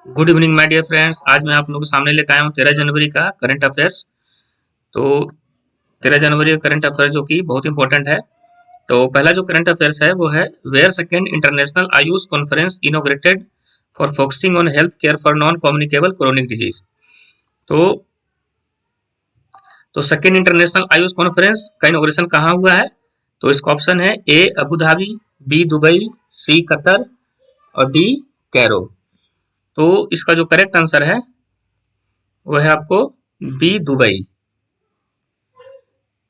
Good evening my dear friends. आज मैं आप लोगों के सामने लेकर आया हूँ 13 जनवरी का करंट अफेयर्स। तो 13 जनवरी का करंट अफेयर जो कि बहुत इंपॉर्टेंट है। तो पहला जो करंट अफेयर्स है वो है where second international AYUSH conference inaugurated for focusing on health care for non communicable chronic disease. तो सेकेंड इंटरनेशनल आयुष कॉन्फ्रेंस का इनोग्रेशन कहाँ हुआ है? तो इसका ऑप्शन है A Abu Dhabi, B Dubai, C Qatar और डी कैरो। तो इसका जो करेक्ट आंसर है वो है आपको बी दुबई।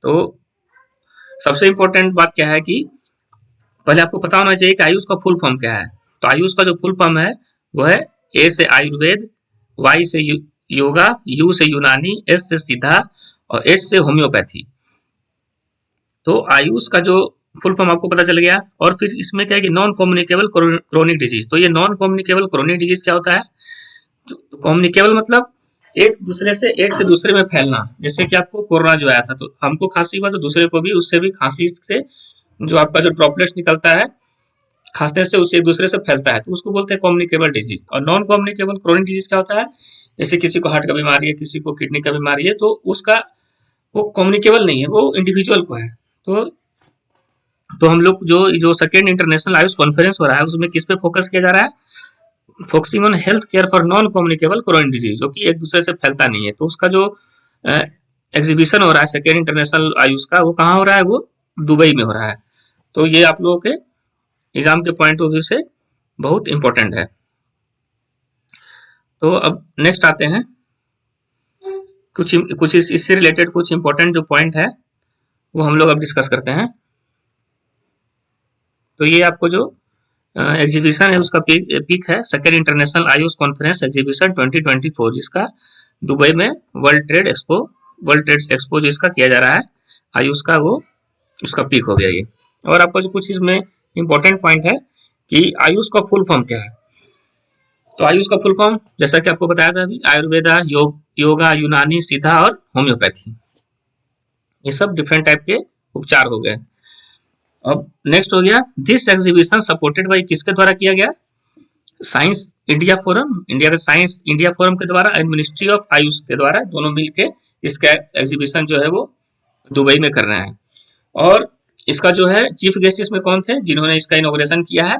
तो सबसे इंपॉर्टेंट बात क्या है कि पहले आपको पता होना चाहिए कि आयुष का फुल फॉर्म क्या है। तो आयुष का जो फुल फॉर्म है वो है ए से आयुर्वेद, वाई से योगा, यू से यूनानी, एस से सीधा और एच से होम्योपैथी। तो आयुष का जो फुल फॉर्म आपको पता चल गया। और फिर इसमें क्या है कि नॉन कम्युनिकेबल क्रोनिक डिजीज। तो ये नॉन कम्युनिकेबल क्रोनिक डिजीज क्या होता है? कम्युनिकेबल मतलब एक से दूसरे में फैलना। जैसे कि आपको कोरोना जो आया था तो हमको खांसी हुआ तो दूसरे को भी उससे भी खांसी से जो आपका जो ड्रॉपलेट्स निकलता है खांसने से उससे एक दूसरे से फैलता है, तो उसको बोलते हैं कम्युनिकेबल डिजीज। और नॉन कम्युनिकेबल क्रोनिक डिजीज क्या होता है? जैसे किसी को हार्ट का बीमारी है, किसी को किडनी का बीमारी है, तो उसका वो कम्युनिकेबल नहीं है, वो इंडिविजुअल को है। तो हम लोग जो जो सेकेंड इंटरनेशनल आयुष कॉन्फ्रेंस हो रहा है उसमें किस पे फोकस किया जा रहा है? Focusing on health care for non communicable chronic disease, जो कि एक दूसरे से फैलता नहीं है। तो उसका जो एग्जीबिशन हो रहा है सेकेंड इंटरनेशनल आयुष का, वो कहाँ हो रहा है? वो दुबई में हो रहा है। तो ये आप लोगों के एग्जाम के पॉइंट ऑफ व्यू से बहुत इंपॉर्टेंट है। तो अब नेक्स्ट आते हैं कुछ इससे रिलेटेड कुछ इंपॉर्टेंट जो पॉइंट है वो हम लोग अब डिस्कस करते हैं। तो ये आपको जो एग्जीबिशन है उसका पिक है second international AYUSH conference exhibition 2024, जिसका दुबई में वर्ल्ड ट्रेड एक्सपो जिसका किया जा रहा है आयुष का, वो उसका पिक हो गया ये। और आपको जो कुछ इसमें इंपॉर्टेंट पॉइंट है कि आयुष का फुल फॉर्म क्या है। तो आयुष का फुल फॉर्म जैसा कि आपको बताया था अभी, आयुर्वेदा, योगा, यूनानी, सीधा और होम्योपैथी। ये सब डिफरेंट टाइप के उपचार हो गए। अब नेक्स्ट हो गया दिस एग्जीबिशन सपोर्टेड बाई, किसके द्वारा किया गया? साइंस इंडिया फोरम, इंडिया का साइंस इंडिया फोरम के द्वारा एंड मिनिस्ट्री ऑफ आयुष के द्वारा, दोनों मिलके इसका एग्जीबिशन जो है वो दुबई में कर रहे हैं। और इसका जो है चीफ गेस्ट इसमें कौन थे जिन्होंने इसका इनॉग्रेशन किया है?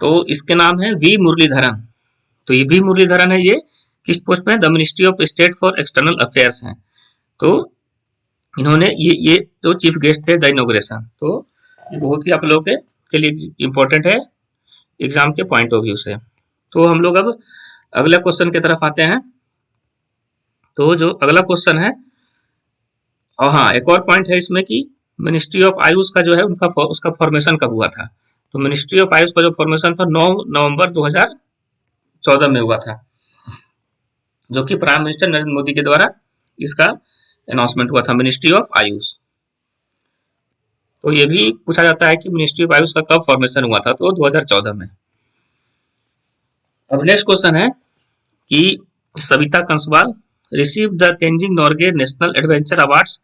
तो इसके नाम है वी मुरलीधरन। तो ये वी मुरलीधरन है, ये किस पोस्ट में? The ministry of state for external affairs हैं। तो इन्होंने ये जो चीफ गेस्ट थे द इनॉग्रेशन। तो ये बहुत ही आप लोगों के लिए इम्पोर्टेंट है एग्जाम के पॉइंट ऑफ व्यू से। तो हम लोग अब अगले क्वेश्चन की तरफ आते हैं। तो जो अगला क्वेश्चन है, और हाँ एक और पॉइंट है इसमें कि मिनिस्ट्री ऑफ आयुष का जो है उसका फॉर्मेशन कब हुआ था? तो मिनिस्ट्री ऑफ आयुष का जो फॉर्मेशन था 9 नवंबर 2014 में हुआ था, जो कि प्राइम मिनिस्टर नरेंद्र मोदी के द्वारा इसका अनाउंसमेंट हुआ था, मिनिस्ट्री ऑफ आयुष। तो ये भी पूछा जाता है कि मिनिस्ट्री ऑफ आयुष का कब फॉर्मेशन हुआ था? तो 2014 में। अब नेक्स्ट क्वेश्चन है कि Savita Kanswal receive the Tenzing Norgay national adventure awards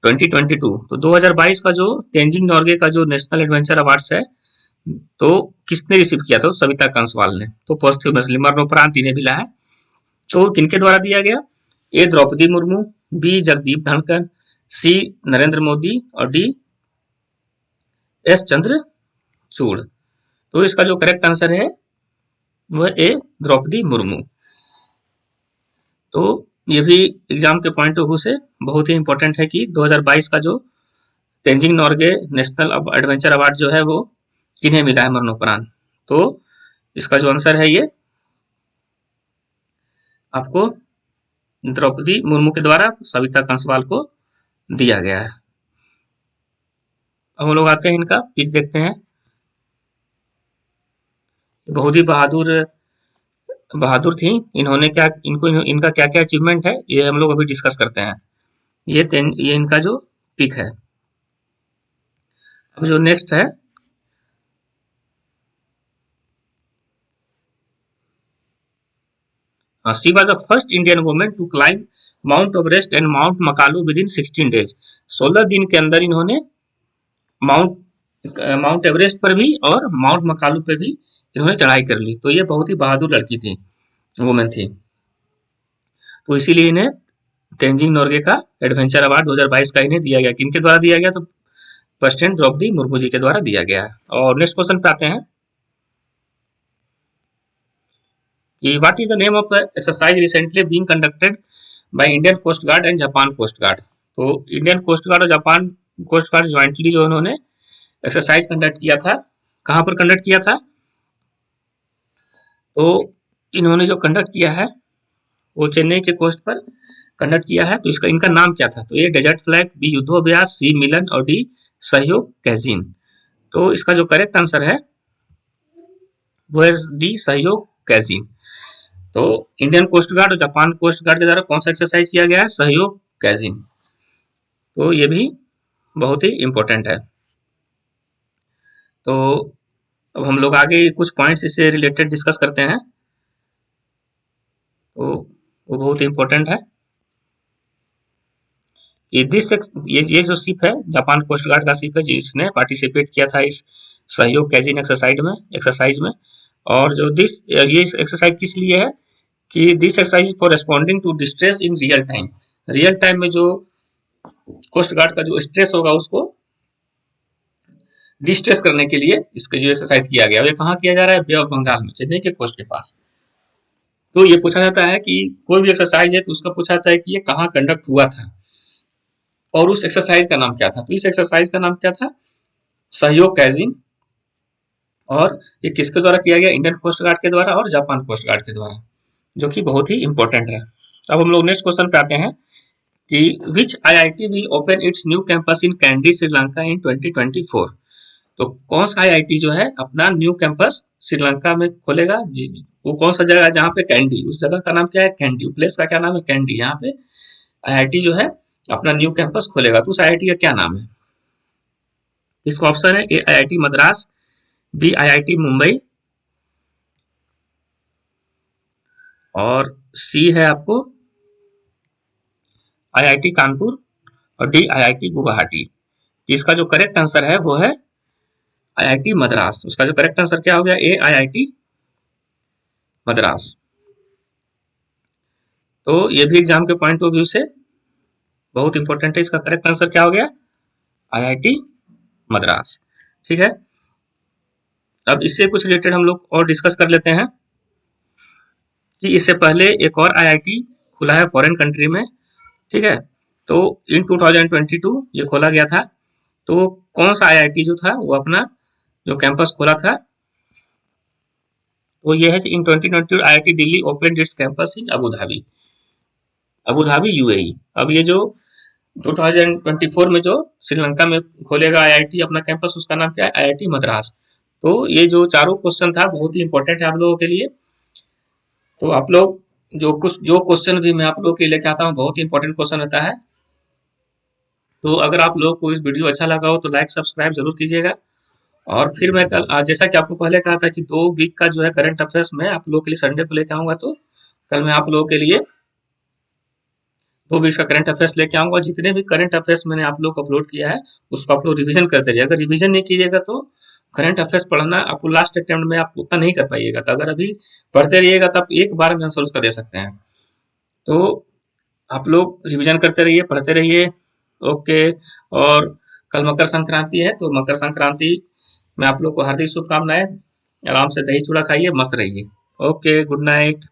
2022। तो 2022 का जो तेंजिंग नॉर्गे का जो नेशनल एडवेंचर अवार्ड्स है, तो किसने रिसीव किया था? तो सविता कंसवाल ने। तो पोस्टह्यूमसली मरणोपरांत इन्हें मिला है। तो किनके द्वारा दिया गया? ए द्रौपदी मुर्मू, बी जगदीप धनखड़, सी नरेंद्र मोदी और डी एस चंद्रचूड़। तो इसका जो करेक्ट आंसर है वह ए द्रौपदी मुर्मू। तो ये भी एग्जाम के पॉइंट ऑफ व्यू से बहुत ही इंपॉर्टेंट है कि 2022 का जो Tenzing Norgay national adventure award जो है वो किन्हें मिला है मरणोपरांत। तो इसका जो आंसर है ये आपको द्रौपदी मुर्मू के द्वारा सविता कंसवाल को दिया गया है। अब हम लोग आते हैं इनका पिक देखते हैं। बहुत ही बहादुर थी। इन्होंने क्या इनका क्या क्या अचीवमेंट है ये हम लोग अभी डिस्कस करते हैं। ये इनका जो पिक है। अब जो नेक्स्ट है, she was the first Indian women to climb Mount Everest and Mount Makalu within 16 days. 16 दिन के अंदर इन्होंने माउंट एवरेस्ट पर भी और माउंट मकालू पर भी इन्होंने चढ़ाई कर ली। तो ये बहुत ही बहादुर लड़की थी। वुमेन थी। तो इसीलिए इन्हें तेंजिंग नोर्गे का एडवेंचर अवार्ड 2022 का इन्हें दिया गया। किनके द्वारा दिया गया? तो प्रेसिडेंट द्रौपदी मुर्मू जी के द्वारा दिया गया है। और नेक्स्ट क्वेश्चन पे आते हैं कि what is the name of the exercise recently being conducted by Indian Coast Guard and Japan Coast Guard. तो इंडियन कोस्ट गार्ड और जापान कोस्ट गार्ड ज्वाइंटली जो उन्होंने एक्सरसाइज कंडक्ट किया था, कहाँ पर कंडक्ट किया था? तो इन्होंने जो कंडक्ट किया है वो चेन्नई के कोस्ट पर कंडक्ट किया है। तो इसका इनका नाम क्या था? तो ए डेजर्ट फ्लैग, बी युद्धोभ्यास, सी मिलन और डी सहयोग कैजिन। तो इसका जो करेक्ट आंसर है वो है डी सहयोग कैजिन। तो इंडियन कोस्ट गार्ड और जापान कोस्ट गार्ड के द्वारा कौन सा एक्सरसाइज किया गया है? सहयोग कैजिन। तो ये भी बहुत ही इंपॉर्टेंट है। तो अब हम लोग आगे कुछ पॉइंट्स इससे रिलेटेड डिस्कस करते हैं। तो वो बहुत ही इंपॉर्टेंट है कि ये जो शिप है जापान कोस्ट गार्ड का शिप है जिसने पार्टिसिपेट किया था इस सहयोग कैजिन एक्सरसाइज में। और जो ये एक्सरसाइज किस लिए है कि this exercise for responding to distress in real time में जो कोस्ट गार्ड का जो स्ट्रेस होगा उसको डिस्ट्रेस करने के लिए इसके जो एक्सरसाइज किया गया। ये कहाँ किया जा रहा है? बे ऑफ बंगाल में, चेन्नई के कोस्ट के पास। तो ये पूछा जाता है कि कोई भी एक्सरसाइज है तो उसका पूछा जाता है कि ये कहाँ कंडक्ट हुआ था और उस एक्सरसाइज का नाम क्या था। तो इस एक्सरसाइज का नाम क्या था? सहयोग कैजिन। और ये किसके द्वारा किया गया? इंडियन कोस्ट गार्ड के द्वारा और जापान कोस्ट गार्ड के द्वारा, जो कि बहुत ही इंपॉर्टेंट है। अब हम लोग नेक्स्ट क्वेश्चन पे आते हैं कि which IIT will open its new campus in Kandy Sri Lanka in 2024। तो कौन सा आईआईटी जो है अपना न्यू कैंपस श्रीलंका में खोलेगा? वो कौन सा जगह है जहाँ पे कैंडी, उस जगह का नाम क्या है? कैंडी। प्लेस का क्या नाम है? कैंडी। यहाँ पे आईआईटी जो है अपना न्यू कैंपस खोलेगा। तो उस आईआईटी का क्या नाम है? इसका ऑप्शन है A IIT Madras, B IIT Mumbai और सी है आपको आईआईटी कानपुर और डी आईआईटी गुवाहाटी। इसका जो करेक्ट आंसर है वो है आईआईटी मद्रास। उसका जो करेक्ट आंसर क्या हो गया? ए आईआईटी मद्रास। तो ये भी एग्जाम के पॉइंट ऑफ व्यू से बहुत इंपॉर्टेंट है। इसका करेक्ट आंसर क्या हो गया? आईआईटी मद्रास। ठीक है। अब इससे कुछ रिलेटेड हम लोग और डिस्कस कर लेते हैं कि इससे पहले एक और आईआईटी खुला है फॉरेन कंट्री में। ठीक है। तो इन 2022 ये खोला गया था। तो कौन सा आईआईटी जो था वो अपना जो कैंपस खोला था वो ये है इन 2022 IIT Delhi open it's campus in Abu Dhabi UAE. अब ये जो 2024 में जो श्रीलंका में खोलेगा आईआईटी अपना कैंपस, उसका नाम क्या है? आईआईटी मद्रास। तो ये जो चारों क्वेश्चन था बहुत ही इंपॉर्टेंट है आप लोगों के लिए। तो आप लोग जो क्वेश्चन भी मैं आप लोगों के लिए लेके आता हूँ बहुत ही इंपॉर्टेंट क्वेश्चन रहता है। तो अगर आप लोगों को इस वीडियो अच्छा लगा हो तो लाइक सब्सक्राइब जरूर कीजिएगा। और फिर मैं कल जैसा कि आपको पहले कहा था कि 2 वीक का जो है करंट अफेयर्स मैं आप लोगों के लिए संडे को लेके आऊंगा। तो कल मैं आप लोगों के लिए 2 वीक्स का करंट अफेयर्स लेके आऊंगा। जितने भी करंट अफेयर्स मैंने आप लोग को अपलोड किया है उसको आप लोग रिवीजन करते रहिए। अगर रिवीजन नहीं कीजिएगा तो करंट अफेयर्स पढ़ना आपको लास्ट अटेम्प्ट में आप उतना नहीं कर पाइएगा। तो अगर अभी पढ़ते रहिएगा तो आप एक बार में आंसर उसका दे सकते हैं। तो आप लोग रिवीजन करते रहिए, पढ़ते रहिए। ओके। और कल मकर संक्रांति है तो मकर संक्रांति में आप लोग को हार्दिक शुभकामनाएं। आराम से दही चूड़ा खाइए, मस्त रहिए। Okay, good night.